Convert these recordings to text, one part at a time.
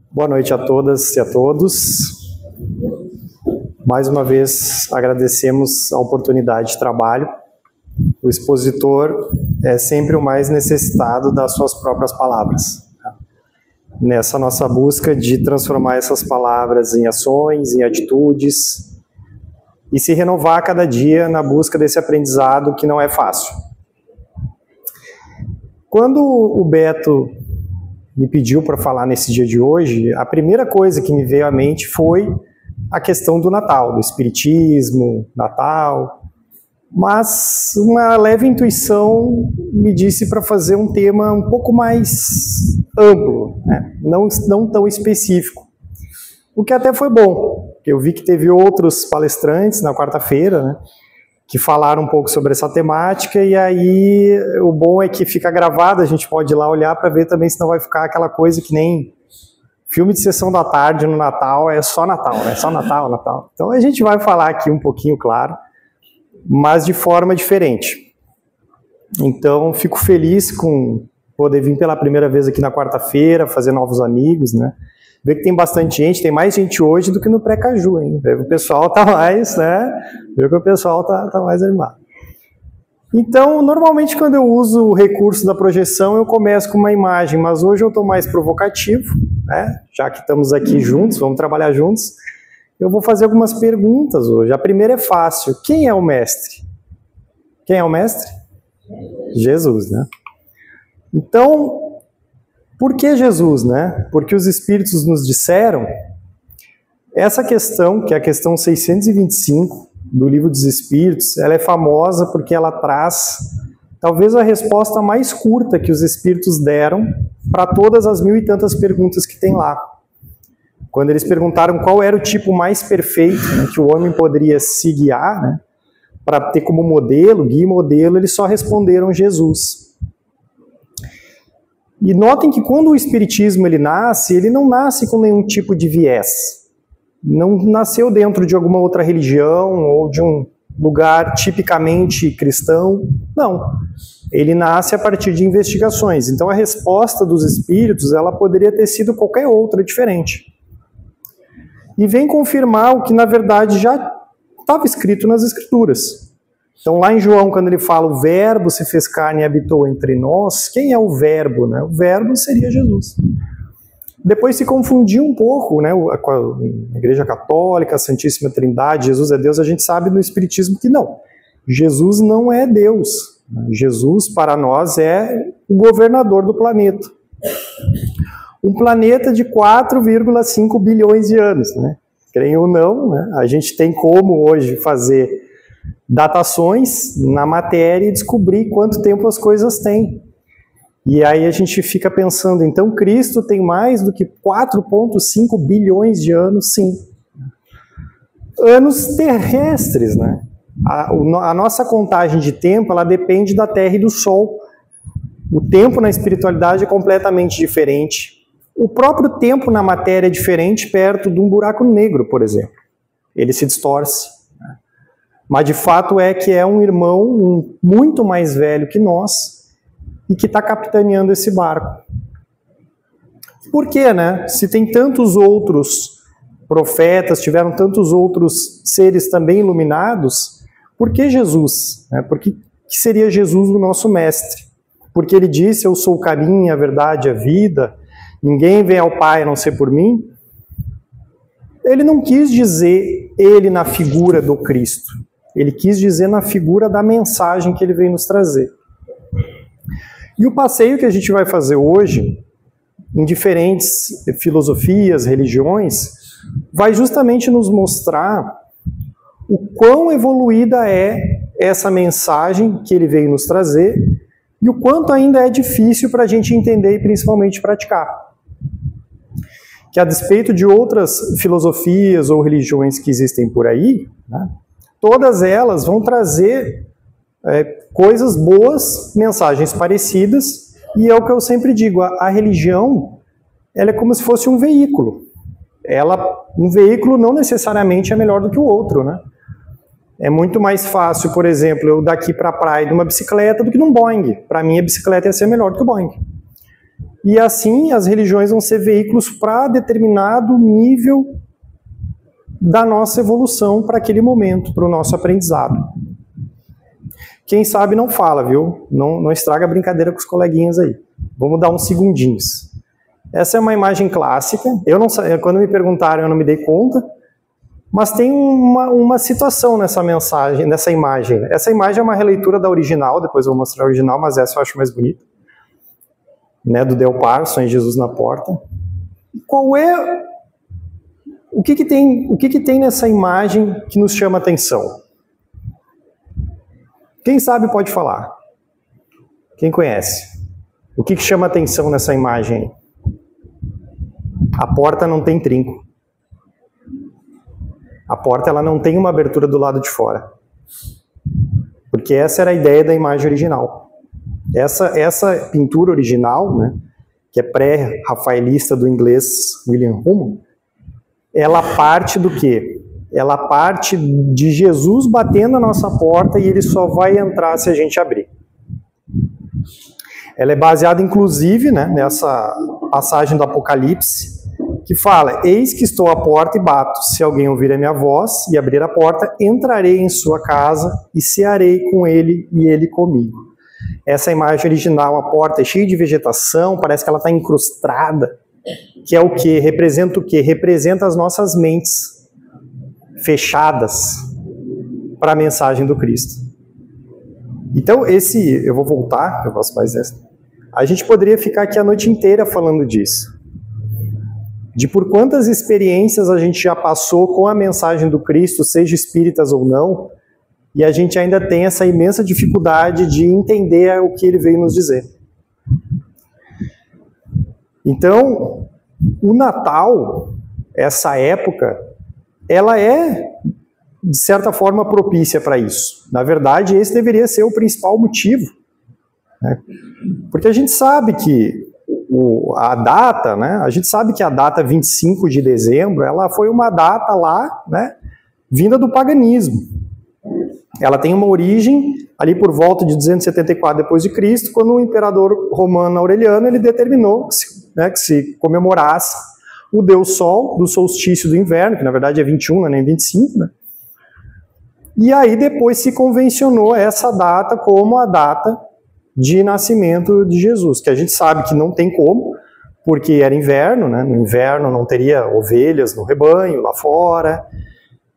Boa noite a todas e a todos. Mais uma vez agradecemos a oportunidade de trabalho. O expositor é sempre o mais necessitado das suas próprias palavras. Nessa nossa busca de transformar essas palavras em ações, em atitudes e se renovar a cada dia na busca desse aprendizado que não é fácil. Quando o Beto me pediu para falar nesse dia de hoje, a primeira coisa que me veio à mente foi a questão do Natal, do Espiritismo, Natal, mas uma leve intuição me disse para fazer um tema um pouco mais amplo, né? não tão específico, o que até foi bom. Eu vi que teve outros palestrantes na quarta-feira, né, que falaram um pouco sobre essa temática, e aí o bom é que fica gravado, a gente pode ir lá olhar para ver também, senão vai ficar aquela coisa que nem filme de sessão da tarde no Natal, é só Natal, né? Só Natal, Natal. Então a gente vai falar aqui um pouquinho, claro, mas de forma diferente. Então fico feliz com poder vir pela primeira vez aqui na quarta-feira, fazer novos amigos, né? Ver que tem bastante gente, tem mais gente hoje do que no pré-caju, hein? Ver que o pessoal tá mais, né? Ver que o pessoal tá mais animado. Então, normalmente quando eu uso o recurso da projeção, eu começo com uma imagem, mas hoje eu estou mais provocativo, né? Já que estamos aqui juntos, vamos trabalhar juntos, eu vou fazer algumas perguntas hoje. A primeira é fácil. Quem é o mestre? Quem é o mestre? Jesus, né? Então, por que Jesus, né? Porque os Espíritos nos disseram. Essa questão, que é a questão 625 do Livro dos Espíritos, ela é famosa porque ela traz talvez a resposta mais curta que os Espíritos deram para todas as 1000 e tantas perguntas que tem lá. Quando eles perguntaram qual era o tipo mais perfeito, né, que o homem poderia se guiar, né, para ter como modelo, guia e modelo, eles só responderam Jesus. E notem que quando o Espiritismo ele não nasce com nenhum tipo de viés. Não nasceu dentro de alguma outra religião ou de um lugar tipicamente cristão. Não. Ele nasce a partir de investigações. Então a resposta dos Espíritos ela poderia ter sido qualquer outra diferente. E vem confirmar o que na verdade já estava escrito nas Escrituras. Então, lá em João, quando ele fala o verbo se fez carne e habitou entre nós, quem é o verbo? Né? O verbo seria Jesus. Depois se confundiu um pouco, né, com a Igreja Católica, a Santíssima Trindade, Jesus é Deus, a gente sabe no Espiritismo que não. Jesus não é Deus. Jesus, para nós, é o governador do planeta. Um planeta de 4,5 bilhões de anos. Né? Creem ou não, né? A gente tem como hoje fazer datações na matéria e descobrir quanto tempo as coisas têm. E aí a gente fica pensando, então Cristo tem mais do que 4,5 bilhões de anos? Sim. Anos terrestres, né? A nossa contagem de tempo, ela depende da Terra e do Sol. O tempo na espiritualidade é completamente diferente. O próprio tempo na matéria é diferente perto de um buraco negro, por exemplo. Ele se distorce. Mas de fato é que é um irmão muito mais velho que nós e que está capitaneando esse barco. Por quê, né? Se tem tantos outros profetas, tiveram tantos outros seres também iluminados, por que Jesus? Por que seria Jesus o nosso mestre? Porque ele disse, eu sou o caminho, a verdade e a vida, ninguém vem ao Pai a não ser por mim. Ele não quis dizer ele na figura do Cristo. Ele quis dizer na figura da mensagem que ele veio nos trazer. E o passeio que a gente vai fazer hoje, em diferentes filosofias, religiões, vai justamente nos mostrar o quão evoluída é essa mensagem que ele veio nos trazer e o quanto ainda é difícil para a gente entender e principalmente praticar. Que a despeito de outras filosofias ou religiões que existem por aí, né, todas elas vão trazer coisas boas, mensagens parecidas, e é o que eu sempre digo, a religião ela é como se fosse um veículo. Um veículo não necessariamente é melhor do que o outro, né? É muito mais fácil, por exemplo, eu daqui para a praia de uma bicicleta do que num Boeing. Para mim a bicicleta ia ser melhor do que o Boeing. E assim as religiões vão ser veículos para determinado nível da nossa evolução para aquele momento, para o nosso aprendizado. Quem sabe não fala, viu? Não estraga a brincadeira com os coleguinhas aí. Vamos dar uns segundinhos. Essa é uma imagem clássica. Eu não, quando me perguntaram, eu não me dei conta. Mas tem uma situação nessa mensagem, nessa imagem. Essa imagem é uma releitura da original, depois eu vou mostrar a original, mas essa eu acho mais bonita. Né, do Del Parson, em Jesus na Porta. Qual é... O que tem nessa imagem que nos chama a atenção? Quem sabe pode falar. Quem conhece? O que chama a atenção nessa imagem? A porta não tem trinco. A porta ela não tem uma abertura do lado de fora. Porque essa era a ideia da imagem original. Essa pintura original, né, que é pré-rafaelista do inglês William Hummel, ela parte do quê? Ela parte de Jesus batendo na nossa porta e ele só vai entrar se a gente abrir. Ela é baseada, inclusive, né, nessa passagem do Apocalipse, que fala: eis que estou à porta e bato. Se alguém ouvir a minha voz e abrir a porta, entrarei em sua casa e cearei com ele e ele comigo. Essa imagem original, a porta é cheia de vegetação, parece que ela está incrustada, que é o quê? Representa o quê? Representa as nossas mentes fechadas para a mensagem do Cristo. Então, eu vou voltar, eu posso mais essa. A gente poderia ficar aqui a noite inteira falando disso. De por quantas experiências a gente já passou com a mensagem do Cristo, seja espíritas ou não, e a gente ainda tem essa imensa dificuldade de entender o que ele veio nos dizer. Então, o Natal, essa época, ela é, de certa forma, propícia para isso. Na verdade, esse deveria ser o principal motivo. Né? Porque a gente sabe que a data, né? A gente sabe que a data 25 de dezembro, ela foi uma data lá, né, vinda do paganismo. Ela tem uma origem ali por volta de 274 d.C., quando o imperador romano Aureliano ele determinou que se comemorasse o Deus Sol do solstício do inverno, que na verdade é 21, não é nem 25, né? E aí depois se convencionou essa data como a data de nascimento de Jesus, que a gente sabe que não tem como, porque era inverno, né? No inverno não teria ovelhas no rebanho, lá fora,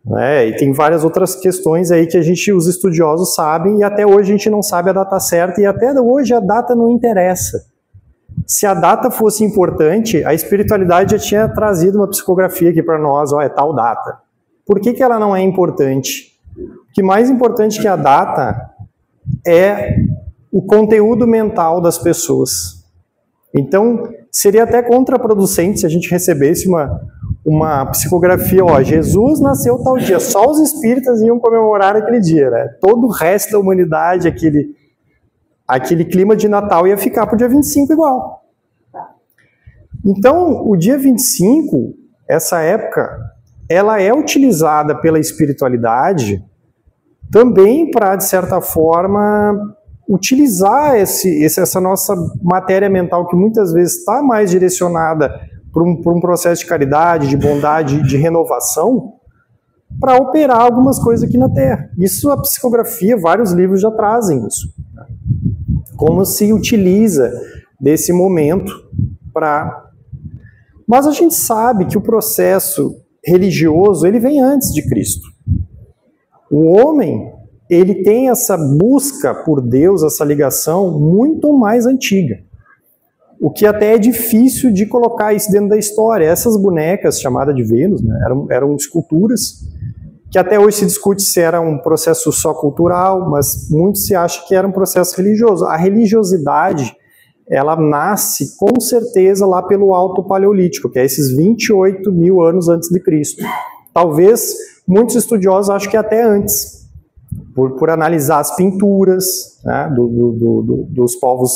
né? E tem várias outras questões aí que os estudiosos sabem, e até hoje a gente não sabe a data certa, e até hoje a data não interessa. Se a data fosse importante, a espiritualidade já tinha trazido uma psicografia aqui para nós, é tal data. Por que ela não é importante? O que mais importante que a data é o conteúdo mental das pessoas. Então, seria até contraproducente se a gente recebesse uma psicografia, Jesus nasceu tal dia, só os espíritas iam comemorar aquele dia, né? Todo o resto da humanidade, aquele clima de Natal ia ficar para o dia 25 igual. Então, o dia 25, essa época, ela é utilizada pela espiritualidade também para, de certa forma, utilizar essa nossa matéria mental que muitas vezes está mais direcionada para um processo de caridade, de bondade, de renovação, para operar algumas coisas aqui na Terra. Isso a psicografia, vários livros já trazem isso. Como se utiliza desse momento para... Mas a gente sabe que o processo religioso ele vem antes de Cristo. O homem, ele tem essa busca por Deus, essa ligação muito mais antiga. O que até é difícil de colocar isso dentro da história. Essas bonecas chamadas de Vênus, né, eram esculturas, que até hoje se discute se era um processo só cultural, mas muito se acha que era um processo religioso. A religiosidade, ela nasce com certeza lá pelo Alto Paleolítico, que é esses 28 mil anos antes de Cristo. Talvez muitos estudiosos acham que até antes, por analisar as pinturas, né, dos povos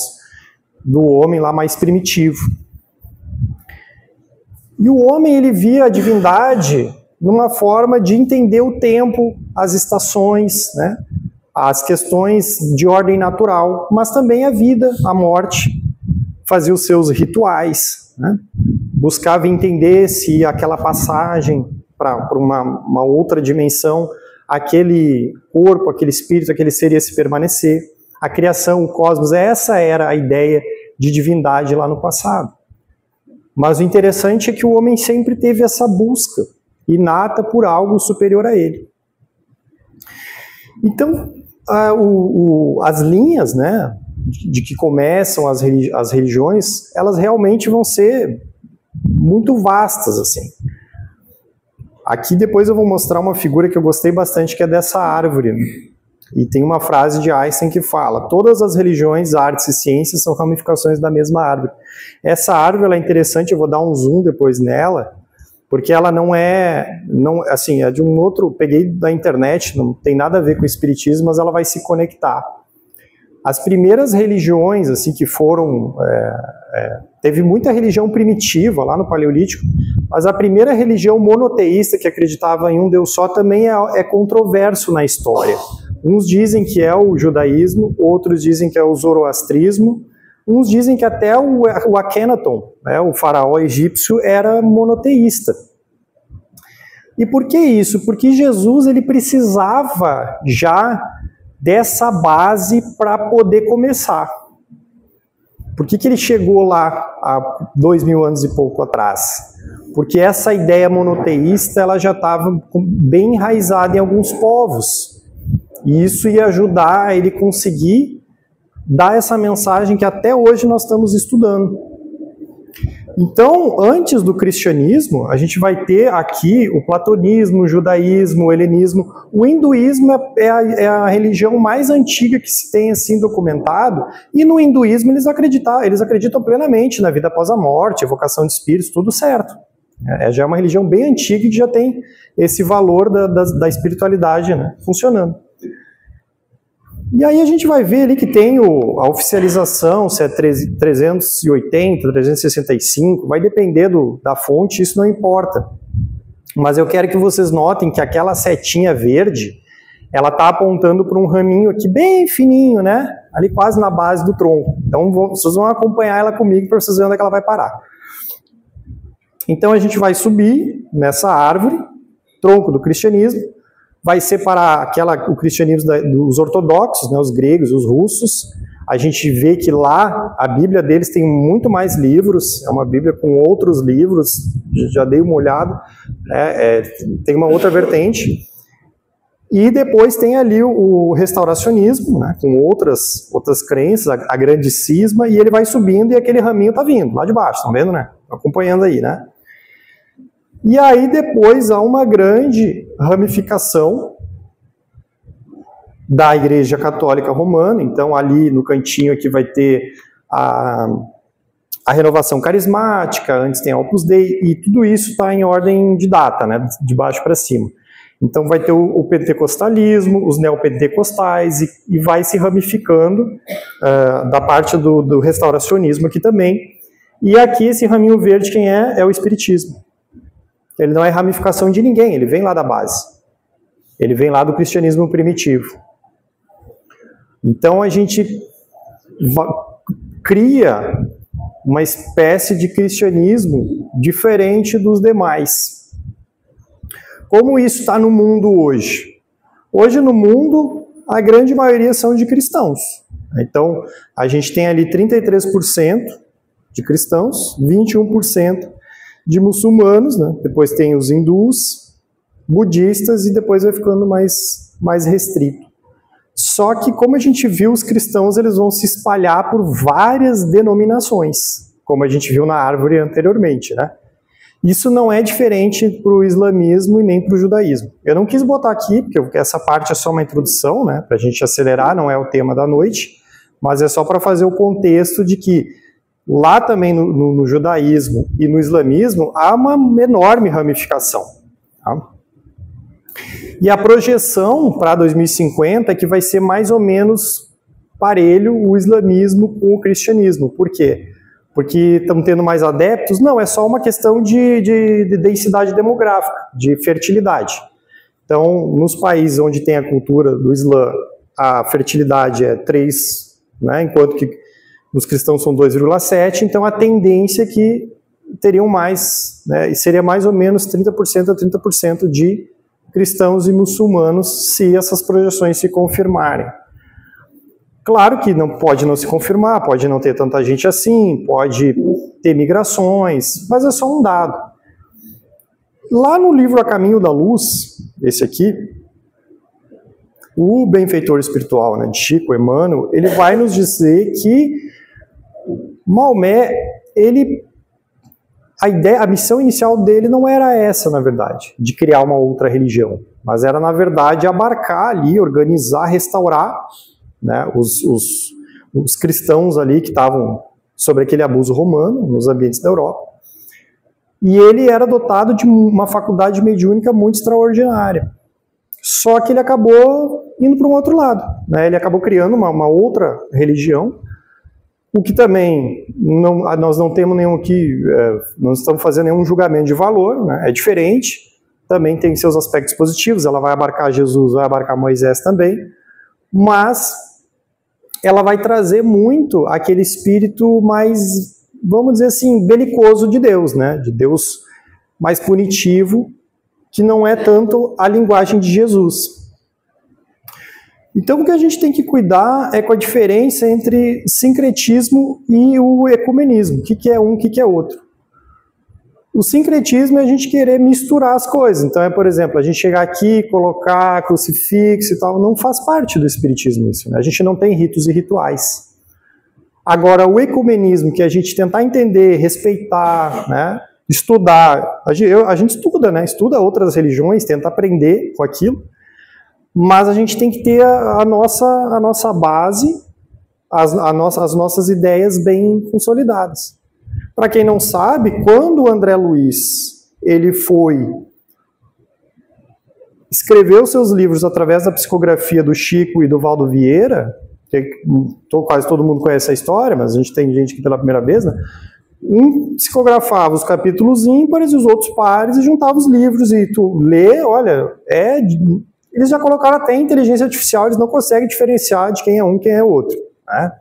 do homem lá mais primitivo. E o homem ele via a divindade numa forma de entender o tempo, as estações, né, as questões de ordem natural, mas também a vida, a morte, fazia os seus rituais, né? Buscava entender se aquela passagem para uma outra dimensão, aquele corpo, aquele espírito, aquele ser ia se permanecer. A criação, o cosmos, essa era a ideia de divindade lá no passado. Mas o interessante é que o homem sempre teve essa busca inata por algo superior a ele. Então, as linhas, né, de que começam as religiões, elas realmente vão ser muito vastas, assim. Aqui depois eu vou mostrar uma figura que eu gostei bastante, que é dessa árvore. E tem uma frase de Einstein que fala: todas as religiões, artes e ciências são ramificações da mesma árvore. Essa árvore ela é interessante, eu vou dar um zoom depois nela, porque ela assim, é de um outro, peguei da internet, não tem nada a ver com o espiritismo, mas ela vai se conectar. As primeiras religiões, assim, que foram... teve muita religião primitiva lá no Paleolítico, mas a primeira religião monoteísta, que acreditava em um Deus só, também é controverso na história. Uns dizem que é o judaísmo, outros dizem que é o zoroastrismo, uns dizem que até o Akhenaton, né, o faraó egípcio, era monoteísta. E por que isso? Porque Jesus ele precisava já dessa base para poder começar. Por que ele chegou lá há 2000 anos e pouco atrás? Porque essa ideia monoteísta ela já estava bem enraizada em alguns povos. E isso ia ajudar a ele conseguir dar essa mensagem que até hoje nós estamos estudando. Então, antes do cristianismo, a gente vai ter aqui o platonismo, o judaísmo, o helenismo. O hinduísmo é a religião mais antiga que se tem assim documentado, e no hinduísmo eles acreditam plenamente na vida após a morte, evocação de espíritos, tudo certo. Já é uma religião bem antiga que já tem esse valor da espiritualidade, né, funcionando. E aí a gente vai ver ali que tem a oficialização, se é 380, 365, vai depender da fonte, isso não importa. Mas eu quero que vocês notem que aquela setinha verde, ela está apontando para um raminho aqui bem fininho, né? Ali quase na base do tronco. Então vocês vão acompanhar ela comigo para vocês verem onde é que ela vai parar. Então a gente vai subir nessa árvore, tronco do cristianismo, vai separar o cristianismo dos ortodoxos, né, os gregos, os russos. A gente vê que lá a Bíblia deles tem muito mais livros, é uma Bíblia com outros livros, já dei uma olhada, tem uma outra vertente. E depois tem ali o restauracionismo, né, com outras crenças, a grande cisma, e ele vai subindo e aquele raminho está vindo lá de baixo, estão vendo, né? Acompanhando aí, né? E aí depois há uma grande ramificação da Igreja Católica Romana. Então ali no cantinho aqui vai ter a renovação carismática, antes tem a Opus Dei, e tudo isso está em ordem de data, né, de baixo para cima. Então vai ter o pentecostalismo, os neopentecostais, e vai se ramificando da parte do restauracionismo aqui também. E aqui esse raminho verde quem é o espiritismo. Ele não é ramificação de ninguém, ele vem lá da base. Ele vem lá do cristianismo primitivo. Então a gente cria uma espécie de cristianismo diferente dos demais. Como isso está no mundo hoje? Hoje no mundo, a grande maioria são de cristãos. Então a gente tem ali 33% de cristãos, 21% de muçulmanos, né? Depois tem os hindus, budistas, e depois vai ficando mais restrito. Só que, como a gente viu, os cristãos eles vão se espalhar por várias denominações, como a gente viu na árvore anteriormente, né? Isso não é diferente para o islamismo e nem para o judaísmo. Eu não quis botar aqui, porque essa parte é só uma introdução, né? Para a gente acelerar, não é o tema da noite, mas é só para fazer o contexto de que lá também no judaísmo e no islamismo há uma enorme ramificação. Tá? E a projeção para 2050 é que vai ser mais ou menos parelho o islamismo com o cristianismo. Por quê? Porque estamos tendo mais adeptos? Não, é só uma questão de densidade demográfica, de fertilidade. Então, nos países onde tem a cultura do Islã, a fertilidade é 3, né, enquanto que Os cristãos são 2,7%, então a tendência é que teriam mais, né, e seria mais ou menos 30% a 30% de cristãos e muçulmanos se essas projeções se confirmarem. Claro que não pode não se confirmar, pode não ter tanta gente assim, pode ter migrações, mas é só um dado. Lá no livro A Caminho da Luz, esse aqui, o benfeitor espiritual, né, de Chico Emmanuel, ele vai nos dizer que Maomé, a missão inicial dele não era essa, na verdade, de criar uma outra religião, mas era, na verdade, abarcar ali, organizar, restaurar, né, os cristãos ali que estavam sobre aquele abuso romano nos ambientes da Europa. E ele era dotado de uma faculdade mediúnica muito extraordinária. Só que ele acabou indo para um outro lado, né? Ele acabou criando uma outra religião, o que também nós não temos nenhum aqui, não estamos fazendo nenhum julgamento de valor, né? É diferente, também tem seus aspectos positivos, ela vai abarcar Jesus, vai abarcar Moisés também, mas ela vai trazer muito aquele espírito mais, vamos dizer assim, belicoso de Deus, né? De Deus mais punitivo, que não é tanto a linguagem de Jesus. Então o que a gente tem que cuidar é com a diferença entre sincretismo e o ecumenismo. O que é um, o que é outro. O sincretismo é a gente querer misturar as coisas. Então por exemplo, a gente chegar aqui, colocar crucifixo e tal, não faz parte do espiritismo isso, né? A gente não tem ritos e rituais. Agora, o ecumenismo, que é a gente tentar entender, respeitar, né? Estudar, a gente estuda, né? Estuda outras religiões, tenta aprender com aquilo, mas a gente tem que ter a nossa base, as nossas ideias bem consolidadas. Para quem não sabe, quando o André Luiz ele escreveu seus livros através da psicografia do Chico e do Valdo Vieira, que quase todo mundo conhece a história, mas a gente tem gente que pela primeira vez, né? Um psicografava os capítulos ímpares e os outros pares e juntava os livros, e tu lê, olha, eles já colocaram até inteligência artificial, eles não conseguem diferenciar de quem é um e quem é outro, né?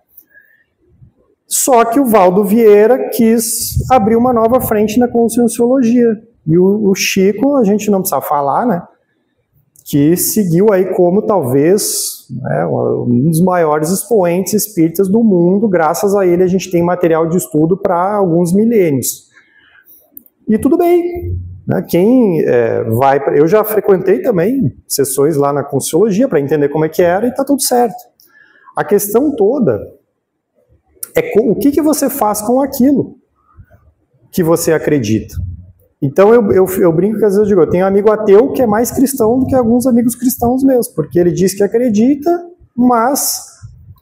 Só que o Valdo Vieira quis abrir uma nova frente na conscienciologia, e o Chico, a gente não precisa falar, né, que seguiu aí como talvez, né, um dos maiores expoentes espíritas do mundo. Graças a ele a gente tem material de estudo para alguns milênios. E tudo bem, né? Eu já frequentei também sessões lá na Conscienciologia para entender como é que era, e está tudo certo. A questão toda é o que você faz com aquilo que você acredita. Então eu brinco que às vezes eu digo, eu tenho um amigo ateu que é mais cristão do que alguns amigos cristãos meus, porque ele diz que acredita, mas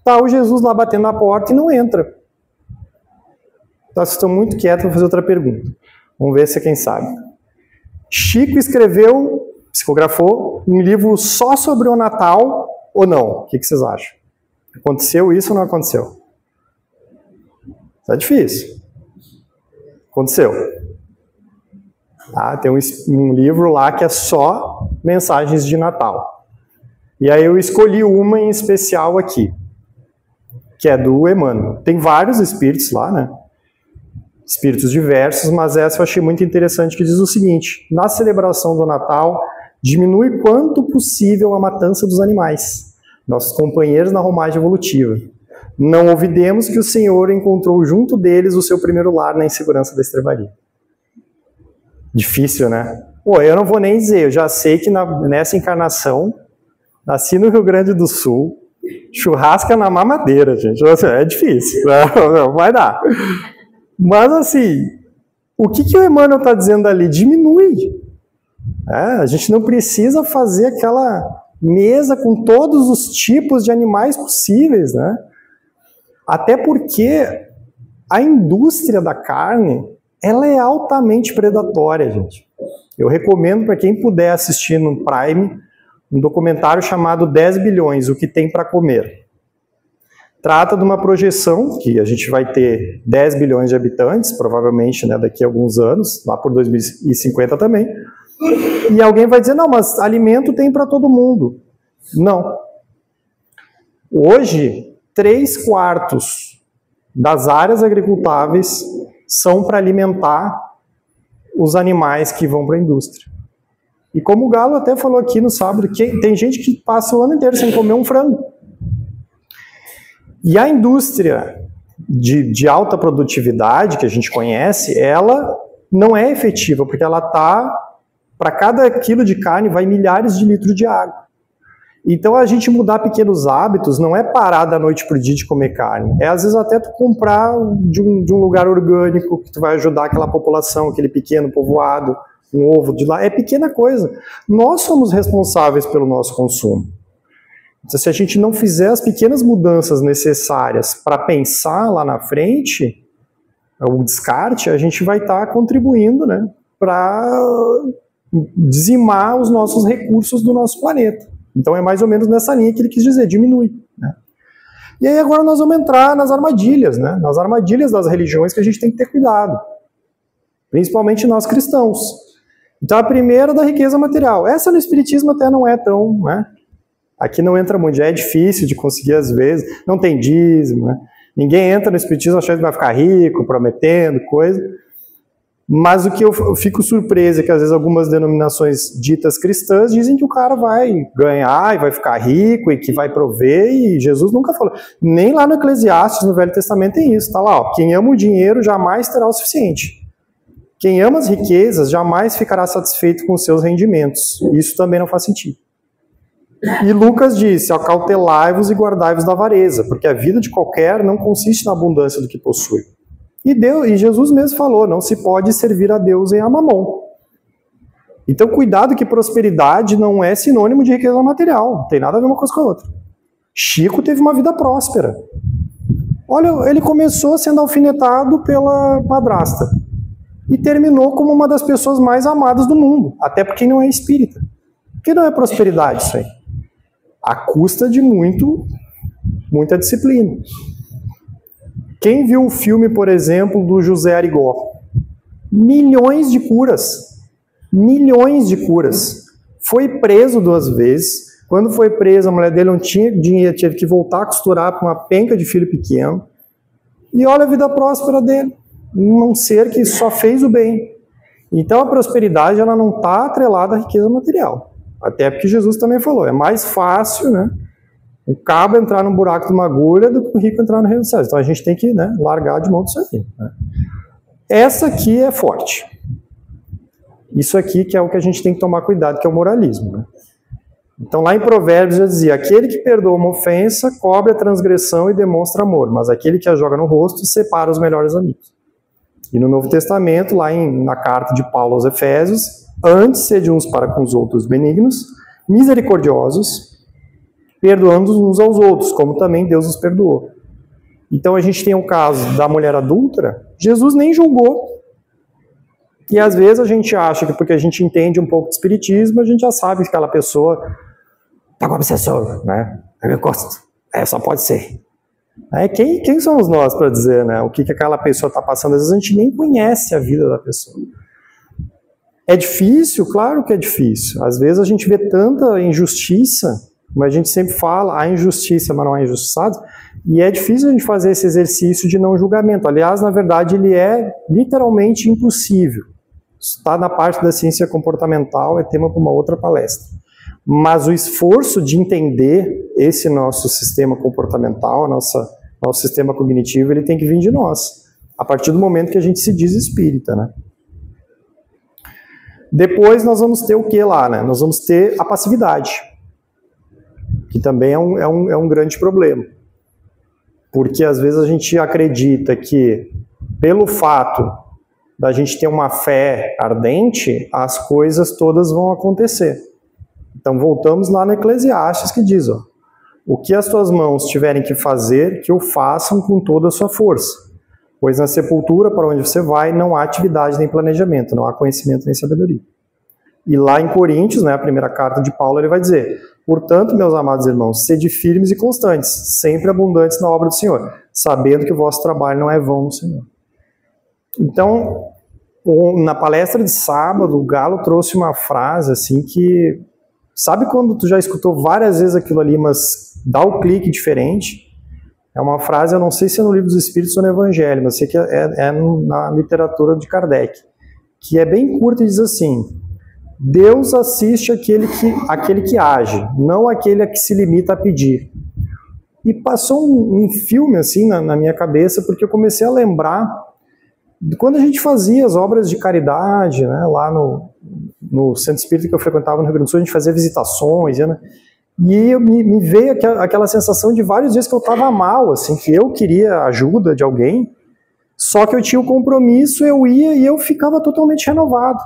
tá o Jesus lá batendo na porta e não entra. Então vocês estão muito quietos, vou fazer outra pergunta. Vamos ver se é quem sabe. Chico psicografou um livro só sobre o Natal ou não? O que vocês acham? Aconteceu isso ou não aconteceu? Isso é difícil. Aconteceu. Tem um livro lá que é só mensagens de Natal. E aí eu escolhi uma em especial aqui, que é do Emmanuel. Tem vários espíritos lá, né? Espíritos diversos, mas essa eu achei muito interessante, que diz o seguinte: na celebração do Natal, diminui quanto possível a matança dos animais, nossos companheiros na romagem evolutiva. Não olvidemos que o Senhor encontrou junto deles o seu primeiro lar na insegurança da estrebaria. Difícil, né? Pô, eu não vou nem dizer, eu já sei que nessa encarnação, nasci no Rio Grande do Sul, churrasca na mamadeira, gente. É difícil, não vai dar. Mas assim, o que o Emmanuel está dizendo ali? Diminui. A gente não precisa fazer aquela mesa com todos os tipos de animais possíveis, né? Até porque a indústria da carne, ela é altamente predatória, gente. Eu recomendo para quem puder assistir no Prime um documentário chamado 10 bilhões, o que tem para comer. Trata de uma projeção que a gente vai ter 10 bilhões de habitantes, provavelmente, né, daqui a alguns anos, lá por 2050 também. E alguém vai dizer, não, mas alimento tem para todo mundo. Não. Hoje, 3/4 das áreas agricultáveis são para alimentar os animais que vão para a indústria. E como o Galo até falou aqui no sábado, tem gente que passa o ano inteiro sem comer um frango. E a indústria de alta produtividade que a gente conhece, ela não é efetiva, porque ela está, para cada quilo de carne, vai milhares de litros de água. Então a gente mudar pequenos hábitos não é parar da noite para o dia de comer carne, é às vezes até tu comprar de um lugar orgânico, que tu vai ajudar aquela população, aquele pequeno povoado, um ovo de lá, é pequena coisa. Nós somos responsáveis pelo nosso consumo. Então, se a gente não fizer as pequenas mudanças necessárias para pensar lá na frente, o descarte, a gente vai estar contribuindo, né, para dizimar os nossos recursos do nosso planeta. Então é mais ou menos nessa linha que ele quis dizer, diminui. Né? E aí agora nós vamos entrar nas armadilhas, né, nas armadilhas das religiões que a gente tem que ter cuidado. Principalmente nós cristãos. Então a primeira da riqueza material. Essa no espiritismo até não é tão, né? Aqui não entra muito, já é difícil de conseguir às vezes, não tem dízimo, né? Ninguém entra no espiritismo achando que vai ficar rico, prometendo coisa. Mas o que eu fico surpreso é que às vezes algumas denominações ditas cristãs dizem que o cara vai ganhar e vai ficar rico e que vai prover, e Jesus nunca falou. Nem lá no Eclesiastes, no Velho Testamento, tem isso. Está lá, ó, quem ama o dinheiro jamais terá o suficiente. Quem ama as riquezas jamais ficará satisfeito com os seus rendimentos. Isso também não faz sentido. E Lucas disse, acautelai-vos e guardai-vos da avareza, porque a vida de qualquer não consiste na abundância do que possui. E Jesus mesmo falou, não se pode servir a Deus em Mamon. Então cuidado que prosperidade não é sinônimo de riqueza material, não tem nada a ver uma coisa com a outra. Chico teve uma vida próspera. Olha, ele começou sendo alfinetado pela madrasta e terminou como uma das pessoas mais amadas do mundo, até porque não é espírita. Porque não é prosperidade isso aí. À custa de muita disciplina. Quem viu o filme, por exemplo, do José Arigó? Milhões de curas. Milhões de curas. Foi preso 2 vezes. Quando foi preso, a mulher dele não tinha dinheiro, teve que voltar a costurar para uma penca de filho pequeno. E olha a vida próspera dele. Um ser que só fez o bem. Então a prosperidade ela não está atrelada à riqueza material. Até porque Jesus também falou, é mais fácil, né, o cabo entrar no buraco de uma agulha do que o rico entrar no reino dos céus. Então a gente tem que, né, largar de mão disso aqui. Né. Essa aqui é forte. Isso aqui que é o que a gente tem que tomar cuidado, que é o moralismo. Né. Então lá em Provérbios já dizia, aquele que perdoa uma ofensa cobre a transgressão e demonstra amor, mas aquele que a joga no rosto separa os melhores amigos. E no Novo Testamento, lá na carta de Paulo aos Efésios, antes sede uns para com os outros benignos, misericordiosos, perdoando uns aos outros, como também Deus os perdoou. Então a gente tem o caso da mulher adúltera, Jesus nem julgou. E às vezes a gente acha que porque a gente entende um pouco de espiritismo, a gente já sabe que aquela pessoa está com obsessor, né? Eu gosto. Só pode ser. Quem somos nós para dizer, né, o que aquela pessoa está passando? Às vezes a gente nem conhece a vida da pessoa. É difícil? Claro que é difícil. Às vezes a gente vê tanta injustiça, como a gente sempre fala, há injustiça, mas não há injustiçados, e é difícil a gente fazer esse exercício de não julgamento. Aliás, na verdade, ele é literalmente impossível. Está na parte da ciência comportamental, é tema para uma outra palestra. Mas o esforço de entender esse nosso sistema comportamental, nosso sistema cognitivo, ele tem que vir de nós, a partir do momento que a gente se diz espírita, né? Depois nós vamos ter o que lá, né? Nós vamos ter a passividade, que também é um grande problema. Porque às vezes a gente acredita que, pelo fato da gente ter uma fé ardente, as coisas todas vão acontecer. Então voltamos lá no Eclesiastes que diz, ó, o que as tuas mãos tiverem que fazer, que o façam com toda a sua força. Pois na sepultura, para onde você vai, não há atividade nem planejamento, não há conhecimento nem sabedoria. E lá em Coríntios, né, a primeira carta de Paulo, ele vai dizer, portanto, meus amados irmãos, sede firmes e constantes, sempre abundantes na obra do Senhor, sabendo que o vosso trabalho não é vão no Senhor. Então, na palestra de sábado, o Galo trouxe uma frase assim que, sabe quando tu já escutou várias vezes aquilo ali, mas dá o clique diferente? É uma frase, eu não sei se é no Livro dos Espíritos ou no Evangelho, mas sei que é na literatura de Kardec, que é bem curta e diz assim: Deus assiste aquele que age, não aquele a que se limita a pedir. E passou um filme assim na minha cabeça, porque eu comecei a lembrar de quando a gente fazia as obras de caridade, né, lá no centro espírita que eu frequentava no Rio Grande do Sul, a gente fazia visitações, né, e me veio aquela sensação de vários dias que eu estava mal, assim, que eu queria ajuda de alguém, só que eu tinha o compromisso, eu ia e eu ficava totalmente renovado,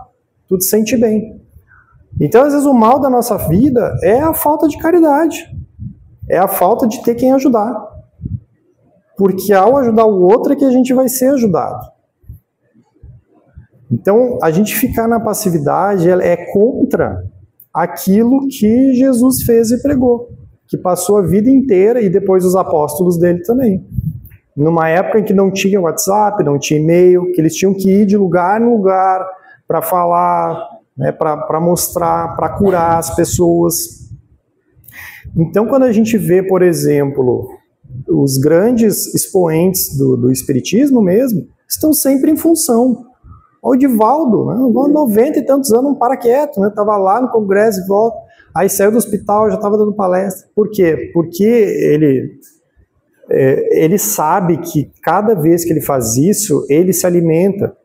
tudo se sente bem. Então, às vezes, o mal da nossa vida é a falta de caridade, é a falta de ter quem ajudar, porque ao ajudar o outro é que a gente vai ser ajudado. Então, a gente ficar na passividade é contra aquilo que Jesus fez e pregou, que passou a vida inteira, e depois os apóstolos dele também. Numa época em que não tinha WhatsApp, não tinha e-mail, que eles tinham que ir de lugar em lugar para falar, né, para mostrar, para curar as pessoas. Então, quando a gente vê, por exemplo, os grandes expoentes do Espiritismo mesmo, estão sempre em função. O Divaldo, né, 90 e tantos anos, não para quieto, né, estava lá no congresso e volta, aí saiu do hospital, já estava dando palestra. Por quê? Porque ele sabe que cada vez que ele faz isso, ele se alimenta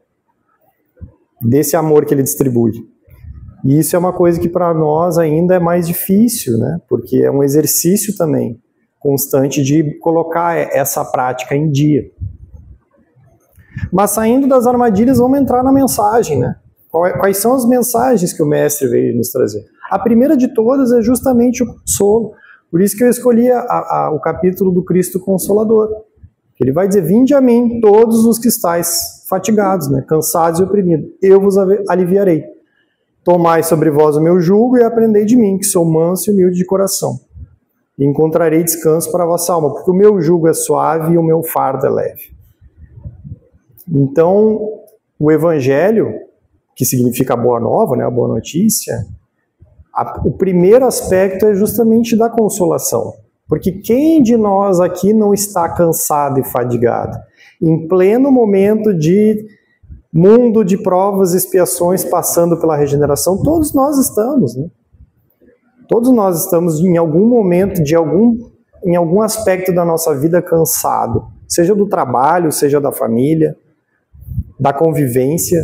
desse amor que ele distribui. E isso é uma coisa que para nós ainda é mais difícil, né, porque é um exercício também constante de colocar essa prática em dia. Mas saindo das armadilhas, vamos entrar na mensagem, né? Quais são as mensagens que o mestre veio nos trazer? A primeira de todas é justamente o consolo. Por isso que eu escolhi o capítulo do Cristo Consolador. Ele vai dizer: vinde a mim todos os que estáis fatigados, né? Cansados e oprimidos, eu vos aliviarei. Tomai sobre vós o meu jugo e aprendei de mim, que sou manso e humilde de coração. E encontrarei descanso para a vossa alma, porque o meu jugo é suave e o meu fardo é leve. Então, o Evangelho, que significa boa nova, né, a boa notícia, o primeiro aspecto é justamente da consolação. Porque quem de nós aqui não está cansado e fadigado? Em pleno momento de mundo de provas e expiações, passando pela regeneração, todos nós estamos, né? Todos nós estamos em algum momento, em algum aspecto da nossa vida cansado, seja do trabalho, seja da família, da convivência,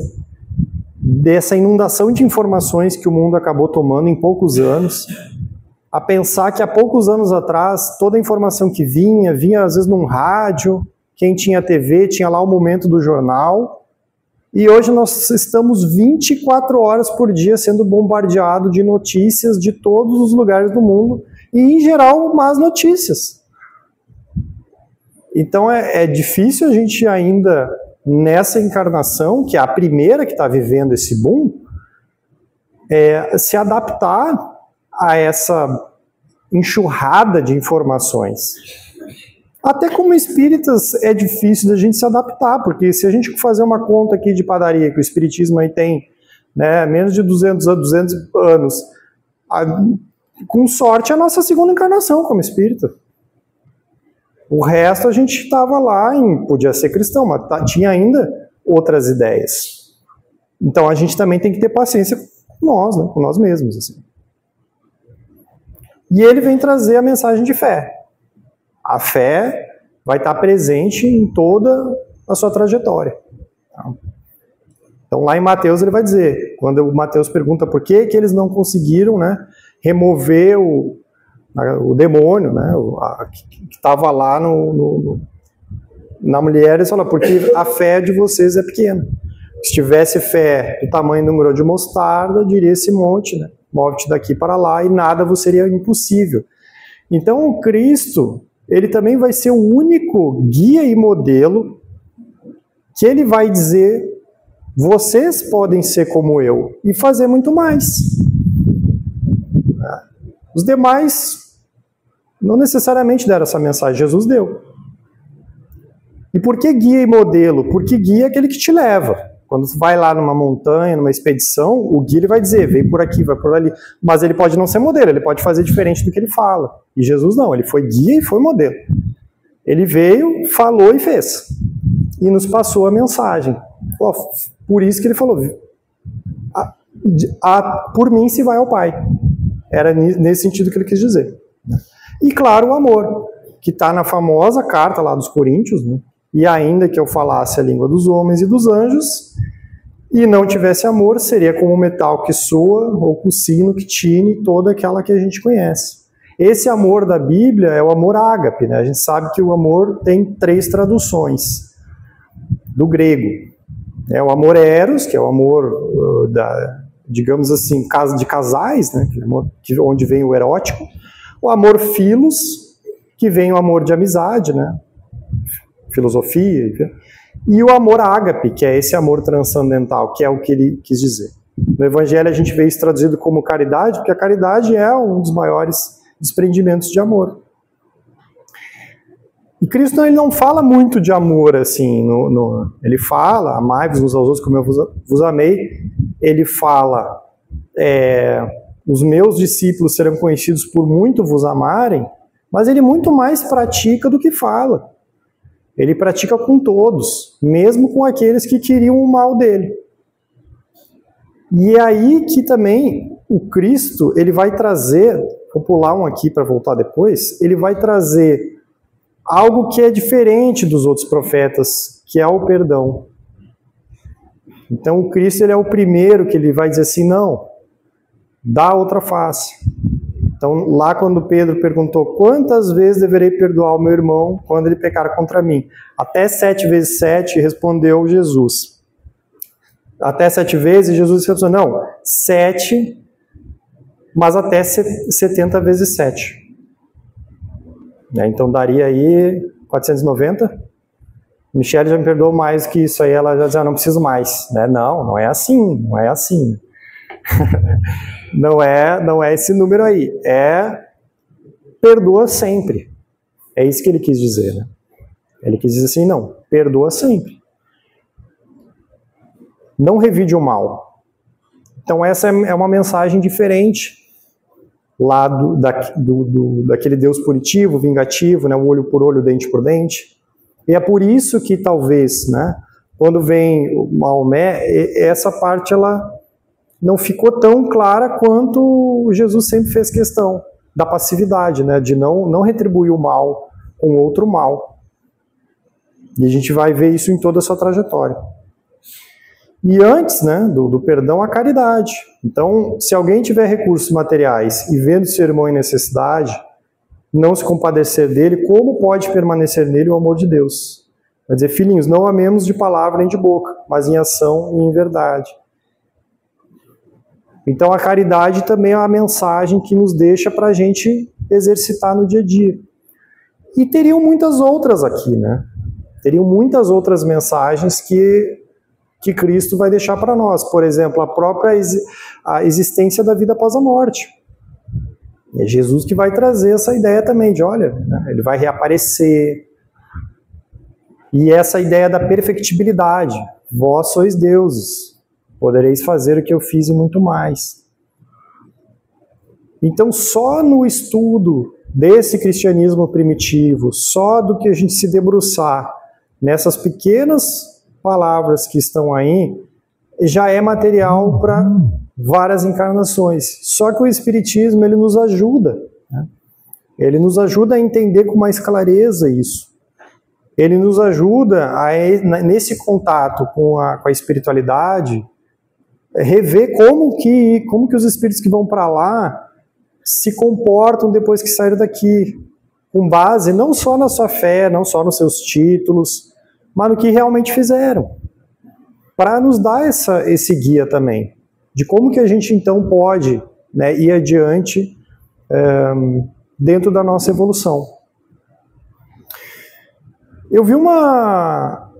dessa inundação de informações que o mundo acabou tomando em poucos anos, a pensar que há poucos anos atrás, toda a informação que vinha às vezes num rádio, quem tinha TV tinha lá o momento do jornal, e hoje nós estamos 24 horas por dia sendo bombardeado de notícias de todos os lugares do mundo, e em geral más notícias. Então é difícil a gente ainda, nessa encarnação, que é a primeira que está vivendo esse boom, se adaptar a essa enxurrada de informações. Até como espíritas é difícil da gente se adaptar, porque se a gente fazer uma conta aqui de padaria, que o espiritismo aí tem, né, menos de 200 anos, com sorte é a nossa segunda encarnação como espírita. O resto a gente estava lá, podia ser cristão, mas tinha ainda outras ideias. Então a gente também tem que ter paciência com nós, né, com nós mesmos. Assim. E ele vem trazer a mensagem de fé. A fé vai estar presente em toda a sua trajetória. Então lá em Mateus ele vai dizer, quando o Mateus pergunta por que eles não conseguiram, né, remover o demônio, né, que estava lá na mulher, ele fala, porque a fé de vocês é pequena. Se tivesse fé do tamanho de um grão de mostarda, diria esse monte, né, move-te daqui para lá e nada vos seria impossível. Então o Cristo, ele também vai ser o único guia e modelo que ele vai dizer, vocês podem ser como eu e fazer muito mais. Os demais não necessariamente deram essa mensagem, Jesus deu. E por que guia e modelo? Porque guia é aquele que te leva. Quando você vai lá numa montanha, numa expedição, o guia ele vai dizer, vem por aqui, vai por ali. Mas ele pode não ser modelo, ele pode fazer diferente do que ele fala. E Jesus não, ele foi guia e foi modelo. Ele veio, falou e fez. E nos passou a mensagem. Por isso que ele falou, por mim se vai ao Pai. Era nesse sentido que ele quis dizer. E claro, o amor, que está na famosa carta lá dos Coríntios, né? E ainda que eu falasse a língua dos homens e dos anjos, e não tivesse amor, seria como o metal que soa, ou com o sino que tine, toda aquela que a gente conhece. Esse amor da Bíblia é o amor ágape, né? A gente sabe que o amor tem 3 traduções do grego. É o amor eros, que é o amor digamos assim, de casais, né? Onde vem o erótico. O amor philos, que vem o amor de amizade, né? Filosofia. E o amor ágape, que é esse amor transcendental, que é o que ele quis dizer. No Evangelho a gente vê isso traduzido como caridade, porque a caridade é um dos maiores desprendimentos de amor. E Cristo ele não fala muito de amor assim, ele fala, amai-vos uns aos outros como eu vos amei. Ele fala, os meus discípulos serão conhecidos por muito vos amarem, mas ele muito mais pratica do que fala. Ele pratica com todos, mesmo com aqueles que queriam o mal dele. E é aí que também o Cristo, ele vai trazer, vou pular um aqui para voltar depois, ele vai trazer algo que é diferente dos outros profetas, que é o perdão. Então o Cristo ele é o primeiro que ele vai dizer assim, não, dá outra face. Então lá quando Pedro perguntou, quantas vezes deverei perdoar o meu irmão quando ele pecar contra mim? Até 7 vezes 7, respondeu Jesus. Até 7 vezes, Jesus respondeu, não, 7, mas até 70 vezes 7. Então daria aí 490. Michele já me perdoou mais que isso aí, ela já dizia, não preciso mais. Não é assim, não é assim. Não é esse número aí. Perdoa sempre. É isso que ele quis dizer, né? Ele quis dizer assim, não, perdoa sempre. Não revide o mal. Então essa é uma mensagem diferente lá daquele Deus punitivo, vingativo, né? O olho por olho, dente por dente. E é por isso que talvez, né, quando vem o Maomé, essa parte ela não ficou tão clara quanto Jesus sempre fez questão da passividade, né, de não retribuir o mal com outro mal. E a gente vai ver isso em toda a sua trajetória. E antes, né, do perdão, a caridade. Então, se alguém tiver recursos materiais e vendo seu irmão em necessidade, não se compadecer dele, como pode permanecer nele o amor de Deus? Vai dizer, filhinhos, não amemos de palavra nem de boca, mas em ação e em verdade. Então a caridade também é uma mensagem que nos deixa para a gente exercitar no dia a dia. E teriam muitas outras aqui, né? Teriam muitas outras mensagens que Cristo vai deixar para nós. Por exemplo, a existência da vida após a morte. É Jesus que vai trazer essa ideia também de, olha, né, ele vai reaparecer. E essa ideia da perfectibilidade. Vós sois deuses, podereis fazer o que eu fiz e muito mais. Então, só no estudo desse cristianismo primitivo, só do que a gente se debruçar nessas pequenas palavras que estão aí, já é material para várias encarnações. Só que o Espiritismo, ele nos ajuda, né? Ele nos ajuda a entender com mais clareza isso. Ele nos ajuda, nesse contato com a espiritualidade, rever como que os espíritos que vão para lá se comportam depois que saíram daqui, com base não só na sua fé, não só nos seus títulos, mas no que realmente fizeram, para nos dar esse guia também, de como que a gente então pode, né, ir adiante dentro da nossa evolução. Eu vi uma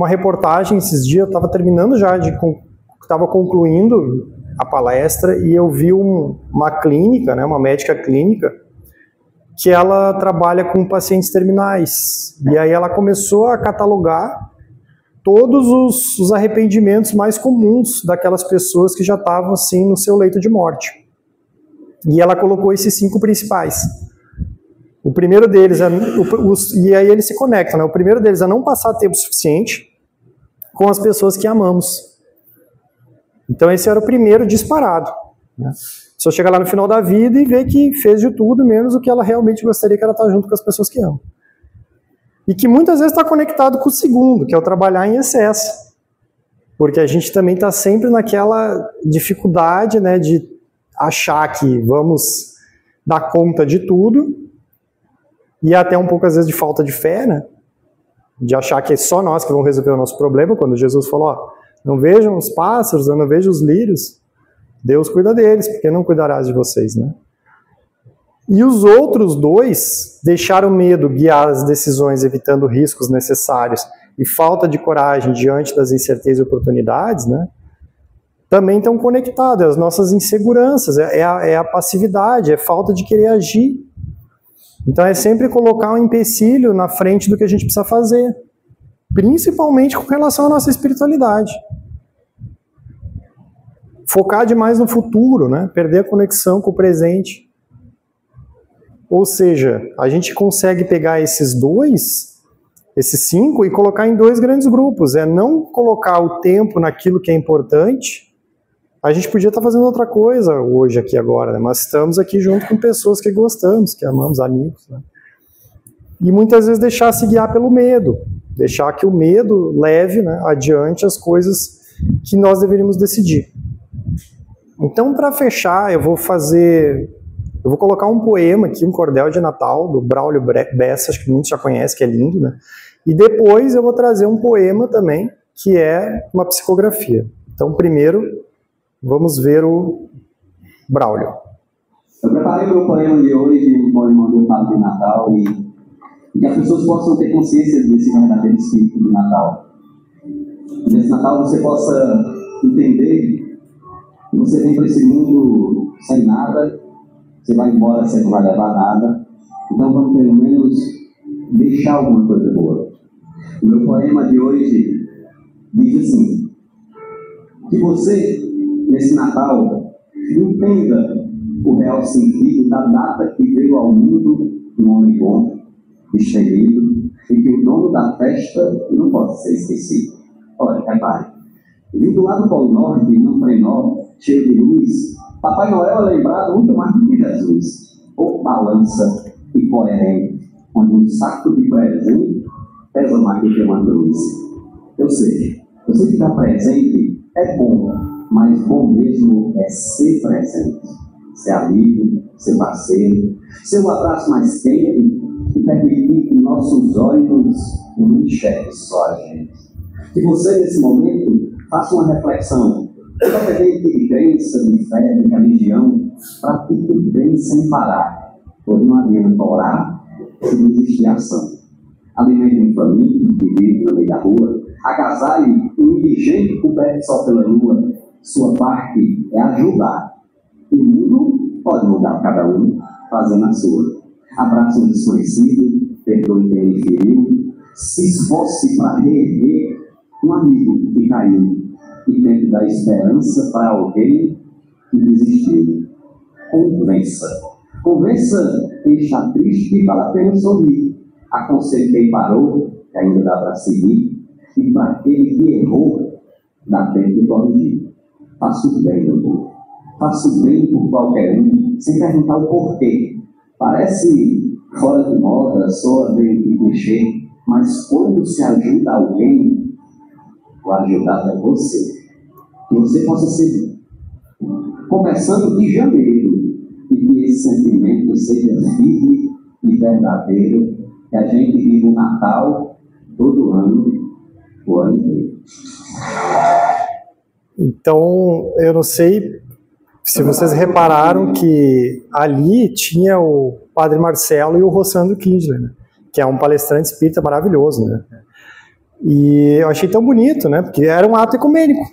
reportagem esses dias, eu estava terminando já, estava concluindo a palestra, e eu vi uma clínica, né, uma médica clínica, que ela trabalha com pacientes terminais. E aí ela começou a catalogar todos os arrependimentos mais comuns daquelas pessoas que já estavam assim no seu leito de morte. E ela colocou esses 5 principais. O primeiro deles, e aí eles se conectam, né? O primeiro deles é não passar tempo suficiente com as pessoas que amamos. Então esse era o primeiro disparado, né? A pessoa chega lá no final da vida e vê que fez de tudo, menos o que ela realmente gostaria, que ela estar junto com as pessoas que ama. E que muitas vezes está conectado com o segundo, que é o trabalhar em excesso. Porque a gente também está sempre naquela dificuldade, né, de achar que vamos dar conta de tudo, e até um pouco às vezes de falta de fé, né, de achar que é só nós que vamos resolver o nosso problema, quando Jesus falou, ó, não vejam os pássaros, não vejam os lírios, Deus cuida deles, porque não cuidarás de vocês, né? E os outros dois deixaram o medo guiar as decisões, evitando riscos necessários, e falta de coragem diante das incertezas e oportunidades, né? Também estão conectados, as nossas inseguranças, é a passividade, é falta de querer agir. Então é sempre colocar um empecilho na frente do que a gente precisa fazer, principalmente com relação à nossa espiritualidade. Focar demais no futuro, né? Perder a conexão com o presente. Ou seja, a gente consegue pegar esses 5, e colocar em 2 grandes grupos. É não colocar o tempo naquilo que é importante. A gente podia estar fazendo outra coisa hoje, aqui, agora, né? Mas estamos aqui junto com pessoas que gostamos, que amamos, amigos, né? E muitas vezes deixar se guiar pelo medo. Deixar que o medo leve, né, adiante as coisas que nós deveríamos decidir. Então, para fechar, eu vou colocar um poema aqui, um cordel de Natal, do Braulio Bessa, acho que muitos já conhecem, que é lindo, né? E depois eu vou trazer um poema também, que é uma psicografia. Então, primeiro, vamos ver o Braulio. Eu preparei o meu poema de hoje, um poema do Padre de Natal, e que as pessoas possam ter consciência desse verdadeiro espírito do Natal. Nesse Natal você possa entender que você vem para esse mundo sem nada, você vai embora, você não vai levar nada, então vamos pelo menos deixar alguma coisa boa. O meu poema de hoje diz assim: que você, nesse Natal, entenda o real sentido da data que veio ao mundo um homem bom, destemido, e que o dono da festa não pode ser esquecido. Olha, repare, vindo lá do Polo Norte, num trenó cheio de luz, Papai Noel é lembrado muito mais do que Jesus, ou balança e coerente, onde um saco de presente pesa mais do que uma cruz. Ou seja, você que está presente é bom, mas bom mesmo é ser presente, ser amigo, ser parceiro, ser um abraço mais quente e permitir que nossos olhos não enxerguem só a gente. Que você, nesse momento, faça uma reflexão, independente de crença, de fé, de religião, pratique o bem sem parar, pois não adianta orar se não existir ação. Alimente um faminto que vive no meio da rua, agasalhe um indigente coberto só pela lua. Sua parte é ajudar. E o mundo pode mudar cada um, fazendo a sua. Abraça um desconhecido, perdoe quem lhe feriu, se esforce para reerguer um amigo que caiu e tente dar esperança para alguém que desistiu. Convença. Convença quem está triste que vale a pena sorrir. Aconselhe quem parou, que ainda dá para seguir. E para aquele que errou, dá tempo de corrigir. Faça o bem, meu povo. Faça o bem por qualquer um, sem perguntar o porquê. Parece fora de moda, soa bem de clichê, mas quando se ajuda alguém, o ajudado é você. Que você possa ser, começando de janeiro, e que esse sentimento seja firme e verdadeiro, que a gente vive o Natal todo ano, o ano inteiro. Então, eu não sei se vocês repararam que ali tinha o Padre Marcelo e o Rossandro Kindler, né? Que é um palestrante espírita maravilhoso, né? E eu achei tão bonito, né? Porque era um ato ecumênico,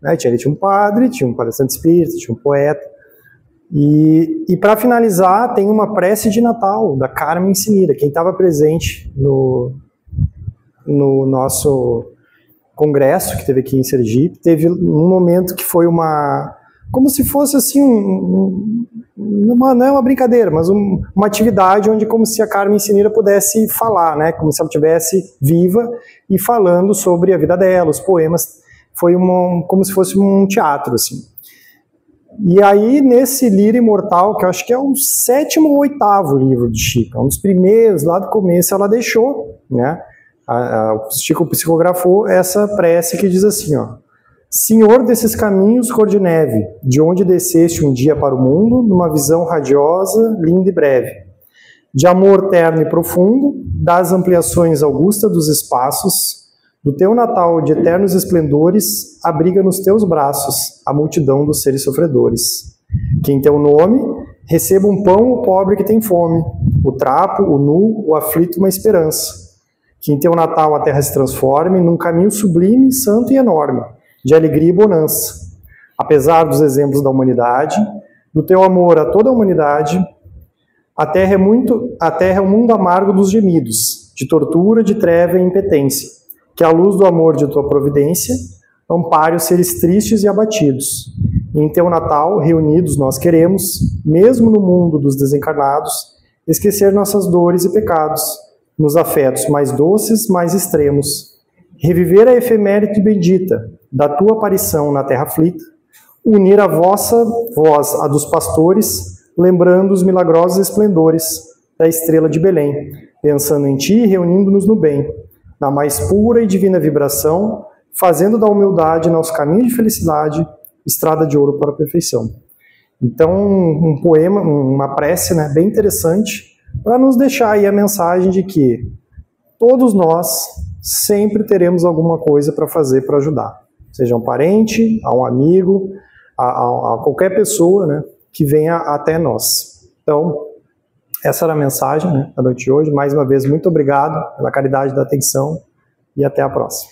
né? Tinha um padre, tinha um palestrante espírita, tinha um poeta. E para finalizar, tem uma prece de Natal da Carmen Sinira. Quem estava presente no nosso congresso que teve aqui em Sergipe, teve um momento que foi uma como se fosse assim, não é uma brincadeira, mas uma atividade onde como se a Carmen Sinira pudesse falar, né? Como se ela estivesse viva e falando sobre a vida dela, os poemas. Foi como se fosse um teatro, assim. E aí, nesse Lira Imortal, que eu acho que é o 7º ou 8º livro de Chico, um dos primeiros, lá do começo, ela deixou, né? O Chico psicografou essa prece que diz assim, ó: Senhor desses caminhos cor de neve, de onde desceste um dia para o mundo, numa visão radiosa, linda e breve, de amor terno e profundo, das ampliações augustas dos espaços, do teu Natal de eternos esplendores, abriga nos teus braços a multidão dos seres sofredores. Que em teu nome receba um pão o pobre que tem fome, o trapo, o nu, o aflito uma esperança. Que em teu Natal a terra se transforme num caminho sublime, santo e enorme, de alegria e bonança. Apesar dos exemplos da humanidade, do teu amor a toda a humanidade, a terra é o mundo amargo dos gemidos, de tortura, de treva e impotência. Que a luz do amor de tua providência ampare os seres tristes e abatidos. E em teu Natal, reunidos, nós queremos, mesmo no mundo dos desencarnados, esquecer nossas dores e pecados, nos afetos mais doces, mais extremos, reviver a efeméride bendita da tua aparição na terra aflita, unir a vossa voz à dos pastores, lembrando os milagrosos esplendores da estrela de Belém, pensando em ti e reunindo-nos no bem, na mais pura e divina vibração, fazendo da humildade nosso caminho de felicidade, estrada de ouro para a perfeição. Então, um poema, uma prece, né, bem interessante, para nos deixar aí a mensagem de que todos nós sempre teremos alguma coisa para fazer para ajudar. Seja um parente, a um amigo, a qualquer pessoa, né, que venha até nós. Então, essa era a mensagem, né, da noite de hoje. Mais uma vez, muito obrigado pela caridade da atenção e até a próxima.